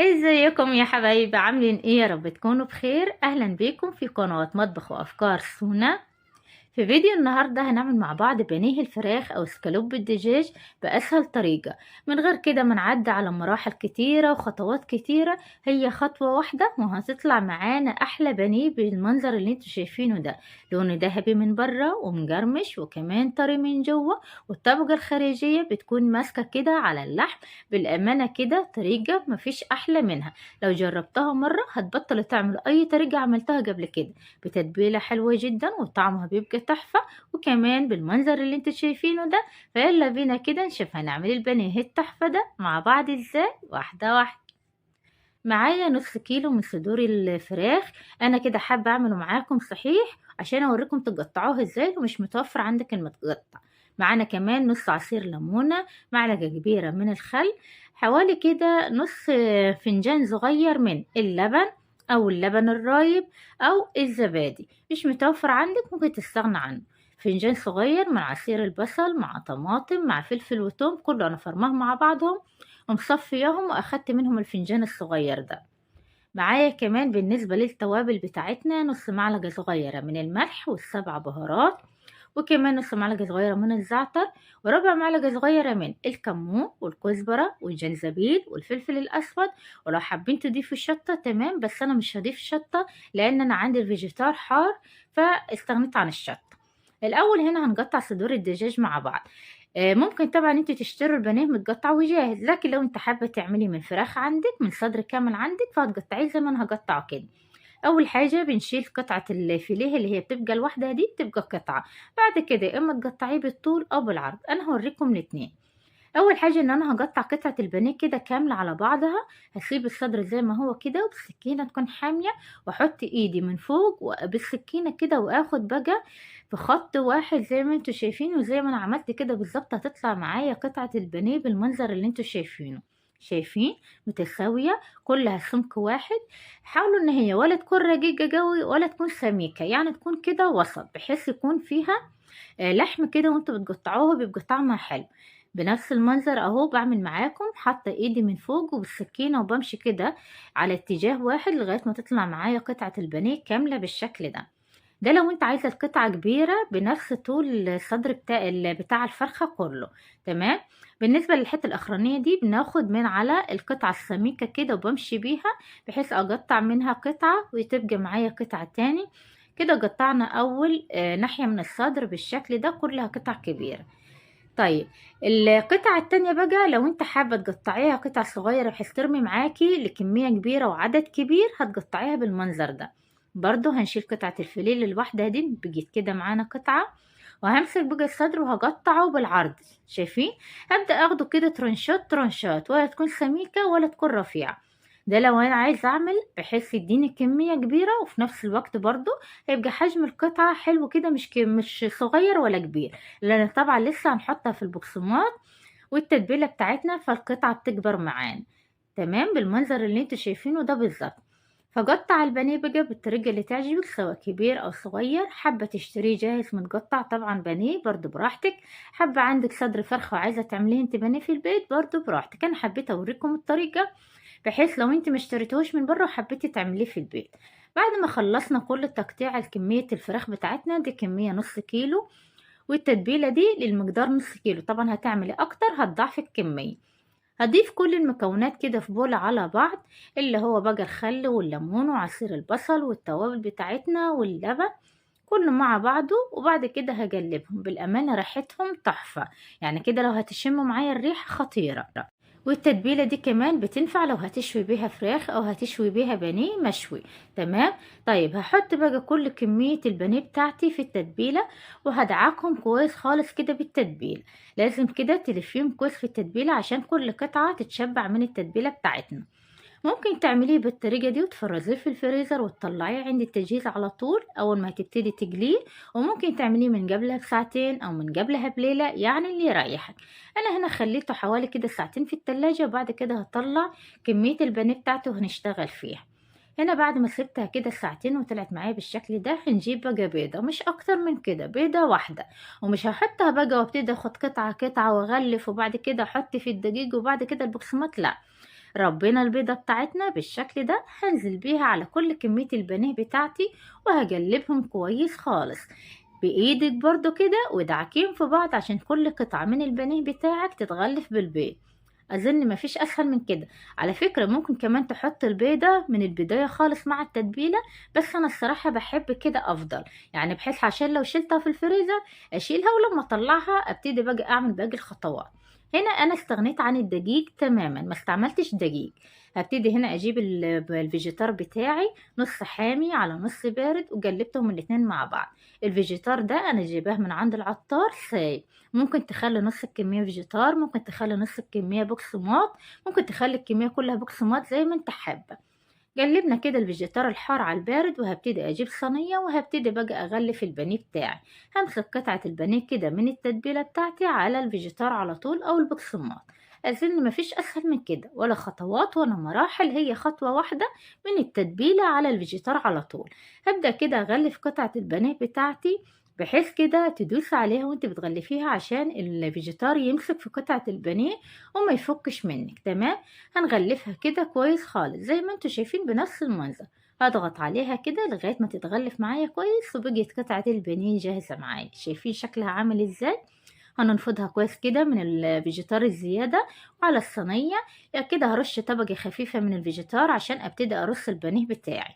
ازيكم يا حبايبي؟ عاملين ايه؟ يا رب تكونوا بخير. اهلا بيكم في قناة مطبخ وافكار سونا. في فيديو النهاردة هنعمل مع بعض بانيه الفراخ او سكالوب الدجاج بأسهل طريقة، من غير كده ما نعدي على مراحل كتيرة وخطوات كتيرة. هي خطوة واحدة وهتطلع معانا احلى بانيه بالمنظر اللي انتوا شايفينه ده. لونه ذهبي من بره ومجرمش وكمان طري من جوه، والطبقة الخارجية بتكون ماسكة كده على اللحم. بالأمانة كده طريقة مفيش أحلى منها. لو جربتها مرة هتبطل تعمل أي طريقة عملتها قبل كده. بتتبيلة حلوة جدا وطعمها بيبقى تحفة، وكمان بالمنظر اللي انتوا شايفينه ده. فيلا بينا كده نشوف هنعمل البانيه التحفة ده مع بعض ازاي، واحدة واحدة. معايا نص كيلو من صدور الفراخ. انا كده حابة اعمله معاكم صحيح عشان اوريكم تقطعوه ازاي، ومش متوفر عندك المتقطع. معانا كمان نص عصير ليمونة، معلقة كبيرة من الخل، حوالي كده نص فنجان صغير من اللبن او اللبن الرايب او الزبادي. مش متوفر عندك ممكن تستغنى عنه. فنجان صغير من عصير البصل مع طماطم مع فلفل وثوم، كله انا فرماه مع بعضهم ومصفياهم واخدت منهم الفنجان الصغير ده. معايا كمان بالنسبة للتوابل بتاعتنا نص معلقة صغيرة من الملح والسبع بهارات، وكمان نص معلقة صغيرة من الزعتر، وربع معلقة صغيرة من الكمون والكزبرة والجنزبيل والفلفل الأسود. ولو حابين تضيفوا شطة تمام، بس أنا مش هضيف شطة لأن أنا عندي الفيجيتار حار فاستغنيت عن الشطة. الأول هنا هنقطع صدور الدجاج مع بعض. ممكن طبعا انتوا تشتروا البانيه متقطع وجاهز، لكن لو انت حابة تعملي من فراخ عندك، من صدر كامل عندك، فهتقطعيه زي ما انا هقطعه كده. اول حاجه بنشيل قطعه الفيليه اللي هي بتبقى الواحده دي، بتبقى قطعه. بعد كده يا اما تقطعيه بالطول او بالعرض، انا هوريكم الاتنين. اول حاجه ان انا هقطع قطعه البانيه كده كامله على بعضها. هسيب الصدر زي ما هو كده وبالسكينه تكون حاميه، واحط ايدي من فوق وبالسكينه كده واخد بقى في خط واحد زي ما انتوا شايفين، وزي ما انا عملت كده بالظبط هتطلع معايا قطعه البانيه بالمنظر اللي انتوا شايفينه. شايفين؟ متساويه، كلها سمك واحد. حاولوا ان هي ولا تكون رقيقه قوي ولا تكون سميكه، يعني تكون كده وسط بحيث يكون فيها لحم كده، وانتوا بتقطعوها بيبقى طعمها حلو. بنفس المنظر اهو بعمل معاكم، حاطه ايدي من فوق وبالسكينه وبمشي كده على اتجاه واحد لغايه ما تطلع معايا قطعه البانيه كامله بالشكل ده. ده لو انت عايزه القطعه كبيره بنفس طول الصدر بتاع الفرخه كله. تمام. بالنسبه للحته الاخرانيه دي بناخد من على القطعه السميكه كده وبمشي بيها بحيث اقطع منها قطعه وتبقى معايا قطعه تاني. كده قطعنا اول ناحيه من الصدر بالشكل ده، كلها قطع كبيره. طيب، القطعة التانية بقى لو انت حابة تقطعيها قطع صغيرة بحيث ترمي معاكي لكمية كبيرة وعدد كبير، هتقطعيها بالمنظر ده. برضو هنشيل قطعة الفليل الواحدة دي، بقيت كده معانا قطعة. وهمسك بقى الصدر وهقطعه بالعرض. شايفين؟ هبدأ اخده كده ترنشات ترنشات، ولا تكون سميكة ولا تكون رفيعة. ده لو انا عايز اعمل بحيث يديني كمية كبيرة وفي نفس الوقت برضو هيبقى حجم القطعة حلو كده، مش صغير ولا كبير. لان طبعا لسه هنحطها في البقسماط والتتبيله بتاعتنا، فالقطعه بتكبر معانا. تمام بالمنظر اللي انتوا شايفينه ده بالظبط. فقطع البانيه بقى بالطريقه اللي تعجبك، سواء كبير او صغير. حابه تشتريه جاهز متقطع طبعا بانيه برضو براحتك. حابه عندك صدر فرخه وعايزه تعمليه انت بانيه في البيت برضو براحتك. انا حبيت اوريكم الطريقه بحيث لو انت ما اشتريتوش من بره وحبيتي تعمليه في البيت. بعد ما خلصنا كل تقطيع كميه الفراخ بتاعتنا دي، كميه نص كيلو، والتتبيلة دي للمقدار نص كيلو. طبعا هتعملي اكتر هتضاعفي الكمية. هضيف كل المكونات كده في بولة على بعض، اللي هو بقى الخل والليمون وعصير البصل والتوابل بتاعتنا واللبن، كله مع بعضه. وبعد كده هقلبهم. بالامانة ريحتهم تحفة، يعني كده لو هتشموا معايا الريحة خطيرة. والتتبيلة دي كمان بتنفع لو هتشوي بيها فراخ او هتشوي بيها بانيه مشوي. تمام. طيب هحط بقى كل كمية البانيه بتاعتي في التتبيلة، وهدعكهم كويس خالص كده بالتتبيلة. لازم كده تلفيهم كويس في التتبيلة عشان كل قطعة تتشبع من التتبيلة بتاعتنا. ممكن تعمليه بالطريقة دي وتفرزيه في الفريزر وتطلعيه عند التجهيز على طول أول ما تبتدي تقليه. وممكن تعمليه من قبلها بساعتين أو من قبلها بليلة، يعني اللي يريحك. أنا هنا خليته حوالي كده ساعتين في التلاجة، وبعد كده هطلع كمية البانيه بتاعته وهنشتغل فيها. هنا بعد ما سبتها كده ساعتين وطلعت معايا بالشكل ده، هنجيب بقى بيضة، مش اكتر من كده، بيضة واحدة. ومش هحطها بقى وابتدي اخد قطعة قطعة واغلف وبعد كده احط في الدقيق وبعد كده البقسماط، لا. ربينا البيضة بتاعتنا بالشكل ده، هنزل بيها على كل كمية البانيه بتاعتي وهقلبهم كويس خالص بايدك برضو كده، ودعكين في بعض عشان كل قطعة من البانيه بتاعك تتغلف بالبيض. اظن مفيش اسهل من كده. على فكرة ممكن كمان تحط البيضة من البداية خالص مع التتبيلة، بس انا الصراحة بحب كده افضل، يعني بحيث عشان لو شلتها في الفريزر اشيلها ولما اطلعها ابتدي بقى اعمل باقي الخطوات. هنا انا استغنيت عن الدقيق تماما، ما استعملتش دقيق. هبتدي هنا اجيب الفيجيتار بتاعي نص حامي على نص بارد وقلبتهم الاتنين مع بعض. الفيجيتار ده انا جايباه من عند العطار ساي، ممكن تخلي نص الكمية فيجيتار، ممكن تخلي نص الكمية بقسماط، ممكن تخلي الكمية كلها بقسماط زي ما انت حابة. قلبنا كده الفيجيتار الحار على البارد، وهبتدي اجيب صينية وهبتدي بقى اغلف البانيه بتاعي. همسك قطعة البانيه كده من التتبيلة بتاعتي على الفيجيتار على طول او البقسماط. اظن مفيش اسهل من كده، ولا خطوات ولا مراحل، هي خطوة واحدة من التتبيلة على الفيجيتار على طول. هبدأ كده اغلف قطعة البانيه بتاعتي بحيث كده تدوس عليها وانت بتغلفيها عشان الفيجيتار يمسك في قطعة البانيه وما يفكش منك. تمام. هنغلفها كده كويس خالص زي ما انتوا شايفين بنفس المنظر. هضغط عليها كده لغاية ما تتغلف معايا كويس وبقيت قطعة البانيه جاهزة معايا. شايفين شكلها عامل ازاي؟ هننفضها كويس كده من الفيجيتار الزيادة وعلى الصينية. كده هرش طبقة خفيفة من الفيجيتار عشان ابتدي ارص البانيه بتاعي.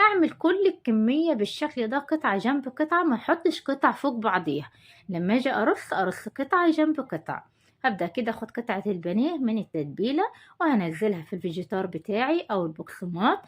اعمل كل الكمية بالشكل ده، قطعة جنب قطعة، ما احطش قطع فوق بعضيها. لما اجي ارص قطعة جنب قطعة. هبدأ كده اخد قطعة البانيه من التتبيلة وهنزلها في الفيجيتار بتاعي او البقسماط.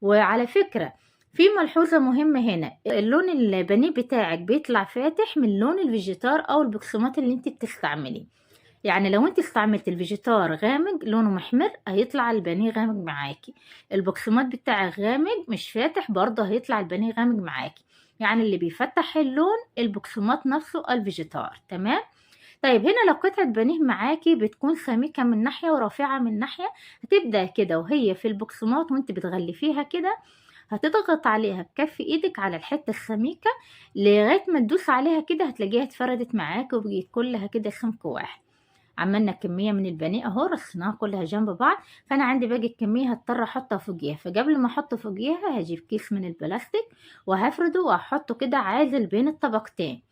وعلى فكرة في ملحوظة مهمة هنا، اللون البانيه بتاعك بيطلع فاتح من لون الفيجيتار او البقسماط اللي انت بتستعمليه. يعني لو انت استعملت الفيجيتار غامق لونه محمر هيطلع البانيه غامق معاكي، البقسماط بتاعك غامق مش فاتح برضه هيطلع البانيه غامق معاكي. يعني اللي بيفتح اللون البقسماط نفسه الفيجيتار. تمام. طيب هنا لو قطعة بانيه معاكي بتكون سميكة من ناحية ورفيعة من ناحية، هتبدأ كده وهي في البقسماط وانت بتغلفيها كده هتضغط عليها بكف ايدك على الحتة السميكة لغاية ما تدوس عليها كده هتلاقيها اتفردت معاك وبقيت كلها كده سمك واحد. عملنا كمية من البانيه اهو رصيناها كلها جنب بعض. فانا عندي باقي الكمية هضطر احطها فوقيها، فقبل ما احط فوقيها هجيب كيس من البلاستيك وهفرده واحطه كده عازل بين الطبقتين.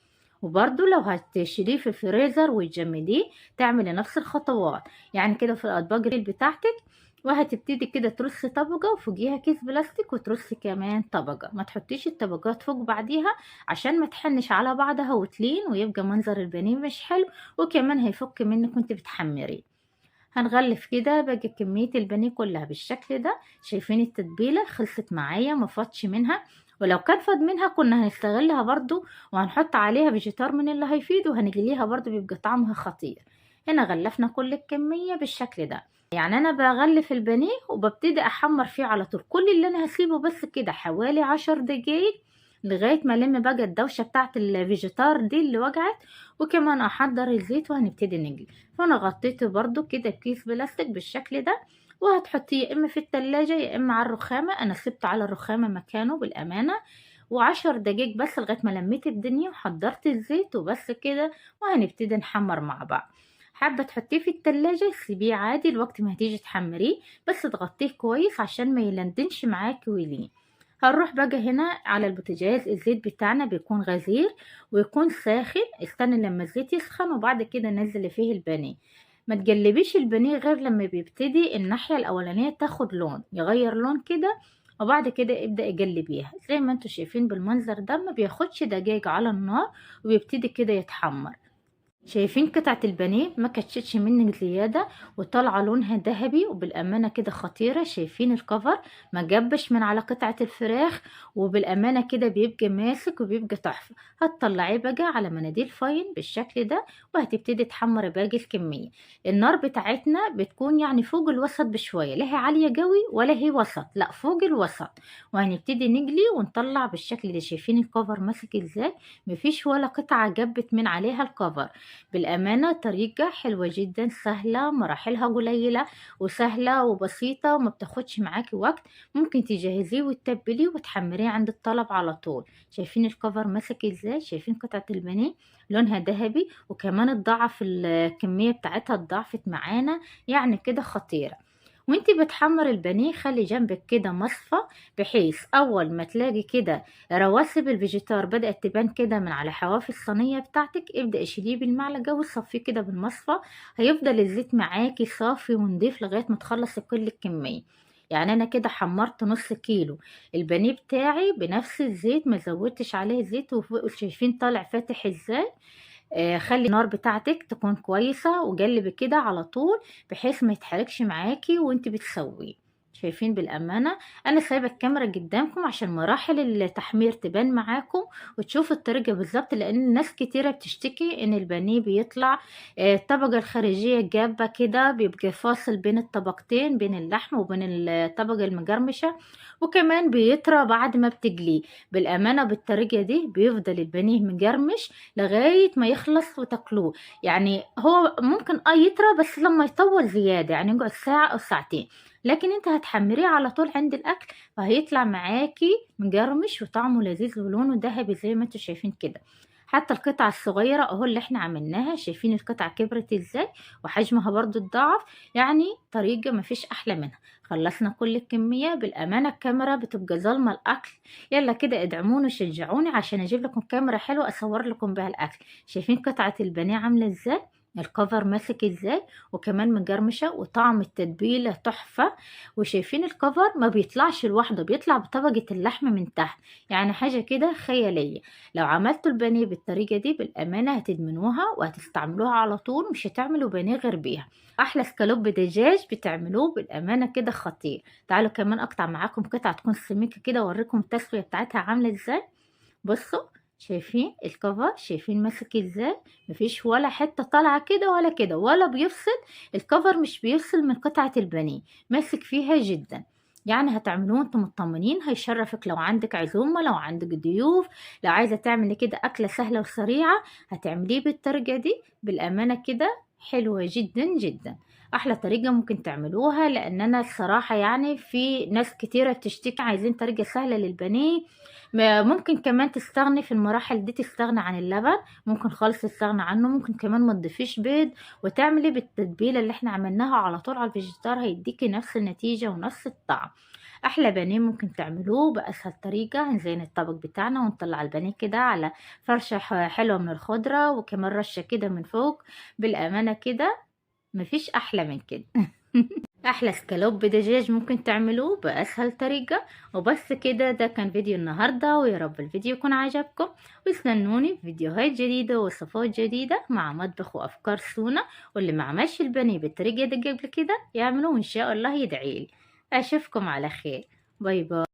وبرضو لو هتشيليه في الفريزر وتجمديه تعملي نفس الخطوات. يعني كده في الاطباق بتاعتك وهتبتدي كده ترصي طبقة وفوقيها كيس بلاستيك وترصي كمان طبقة، ما تحطيش الطبقات فوق بعضيها عشان ما تحنش على بعضها وتلين ويبقى منظر البانيه مش حلو وكمان هيفك منك وانت بتحمري. هنغلف كده باقي كمية البانيه كلها بالشكل ده. شايفين التتبيلة خلصت معايا ما فاتش منها، ولو كان فاد منها كنا هنستغلها برضو وهنحط عليها فيجيتار من اللي هيفيد وهنجليها برضو بيبقى طعمها خطير. هنا غلفنا كل الكمية بالشكل ده. يعني انا بغلف البانيه وببتدي احمر فيه على طول، كل اللي انا هسيبه بس كده حوالي 10 دقايق لغاية ما الم بقى الدوشة بتاعت الفيجيتار دي اللي وجعت، وكمان احضر الزيت وهنبتدي نجلي. فانا غطيته برضو كده بكيس بلاستيك بالشكل ده وهتحطيه يا اما في التلاجة يا اما على الرخامة. انا سبت على الرخامة مكانه بالامانة، و10 دقايق بس لغاية ما لميت الدنيا وحضرت الزيت وبس كده. وهنبتدي نحمر مع بعض. حابة تحطيه في التلاجة سيبيه عادي الوقت ما هتيجي تحمريه، بس تغطيه كويس عشان ما يلندنش معاكي ويلين. هنروح بقى هنا على البوتاجاز، الزيت بتاعنا بيكون غزير ويكون ساخن. استنى لما الزيت يسخن وبعد كده نزل فيه البانيه. ما تقلبيش البانيه غير لما بيبتدي الناحية الأولانية تاخد لون يغير لون كده، وبعد كده ابدأ يقلبيها زي ما انتوا شايفين بالمنظر ده. ما بياخدش دقايق على النار وبيبتدي كده يتحمر. شايفين قطعة البانيه ما كتشتش منك زيادة وطالعة لونها ذهبي وبالأمانة كده خطيرة. شايفين الكفر ما جبش من على قطعة الفراخ وبالأمانة كده بيبقى ماسك وبيبقى تحفة. هتطلعيه بقى على مناديل فاين بالشكل ده وهتبتدي تحمر باقي الكمية. النار بتاعتنا بتكون يعني فوق الوسط بشوية، لا هي عالية قوي ولا هي وسط، لا فوق الوسط. وهنبتدي نجلي ونطلع بالشكل ده. شايفين الكفر ماسك ازاي؟ مفيش ولا قطعة جبت من عليها الكفر. بالأمانة طريقة حلوة جدا سهلة مراحلها قليلة وسهلة وبسيطة وما بتاخدش معاكي وقت. ممكن تجهزيه وتتبليه وتحمريه عند الطلب على طول. شايفين الكفر ماسك ازاي؟ شايفين قطعة البانيه لونها ذهبي وكمان الضعف الكمية بتاعتها اتضاعفت معانا، يعني كده خطيرة. وانتي بتحمر البانيه خلي جنبك كده مصفى، بحيث اول ما تلاقي كده رواسب الفيجيتار بدأت تبان كده من على حواف الصينية بتاعتك، ابدأ شيليه بالمعلقة وصفيه كده بالمصفى. هيفضل الزيت معاكي صافي ونضيف لغاية ما تخلصي كل الكمية. يعني انا كده حمرت نص كيلو البانيه بتاعي بنفس الزيت، ما زودتش عليه زيت، وشايفين طالع فاتح ازاي. خلي النار بتاعتك تكون كويسة وجلبي كده على طول، بحيث ما يتحرقش معاكي وانت بتسويه. شايفين بالأمانة أنا سايبة الكاميرا قدامكم عشان مراحل التحمير تبان معاكم وتشوفوا الطريقة بالظبط، لأن ناس كتيرة بتشتكي إن البانيه بيطلع الطبقة الخارجية جابة كده، بيبقى فاصل بين الطبقتين بين اللحم وبين الطبقة المجرمشة، وكمان بيطرى بعد ما بتجليه. بالأمانة بالطريقة دي بيفضل البانيه مجرمش لغاية ما يخلص وتاكلوه. يعني هو ممكن يطرى بس لما يطول زيادة، يعني يقعد ساعة أو ساعتين، لكن انت هتحمريه على طول عند الأكل فهيطلع معاكي مجرمش وطعمه لذيذ ولونه ذهبي زي ما انتوا شايفين كده. حتى القطعة الصغيرة اهو اللي احنا عملناها، شايفين القطعة كبرت ازاي وحجمها برضو اتضاعف. يعني طريقة مفيش أحلى منها. خلصنا كل الكمية. بالأمانة الكاميرا بتبقى ظالمة الأكل. يلا كده ادعموني وشجعوني عشان اجيب لكم كاميرا حلوة اصور لكم بها الاكل. شايفين قطعة البانيه عاملة ازاي، الكفر ماسك ازاي، وكمان مجرمشة وطعم التتبيلة تحفة. وشايفين الكفر ما بيطلعش لوحده، بيطلع بطبقة اللحم من تحت، يعني حاجة كده خيالية. لو عملتوا البانيه بالطريقة دي بالأمانة هتدمنوها وهتستعملوها على طول، مش هتعملوا بانيه غير بيها. احلى سكالوب دجاج بتعملوه بالامانه كده خطير. تعالوا كمان اقطع معاكم قطعه تكون سميكه كده واوريكم التسويه بتاعتها عامله ازاي. بصوا شايفين الكفر، شايفين ماسك ازاي، مفيش ولا حته طالعه كده ولا كده ولا بيفصل. الكفر مش بيفصل من قطعه البانيه، ماسك فيها جدا. يعني هتعملوه انتم مطمنين، هيشرفك لو عندك عزومه، لو عندك ضيوف، لو عايزه تعملي كده اكله سهله وسريعه هتعمليه بالطريقه دي. بالامانه كده حلوه جدا جدا. احلى طريقه ممكن تعملوها، لان انا الصراحه يعني في ناس كتيره بتشتكي عايزين طريقه سهله للبانيه. ممكن كمان تستغني في المراحل دي، تستغني عن اللبن، ممكن خالص تستغني عنه، ممكن كمان ما تضيفيش بيض وتعملي بالتتبيله اللي احنا عملناها على طول على الفيجيتار، هيديكي نفس النتيجه ونفس الطعم. احلى بانيه ممكن تعملوه باسهل طريقه. هنزين الطبق بتاعنا ونطلع البانيه كده على فرشه حلوه من الخضره وكمان رشه كده من فوق. بالامانه كده مفيش احلى من كده. احلى سكالوب دجاج ممكن تعملوه باسهل طريقة. وبس كده، ده كان فيديو النهاردة، ويا رب الفيديو يكون عجبكم. واستنوني في فيديوهات جديدة ووصفات جديدة مع مطبخ وافكار سونا. واللي ما عملش البانيه بالطريقة دي قبل كده يعملوه ان شاء الله يدعيلي. اشوفكم على خير. باي باي.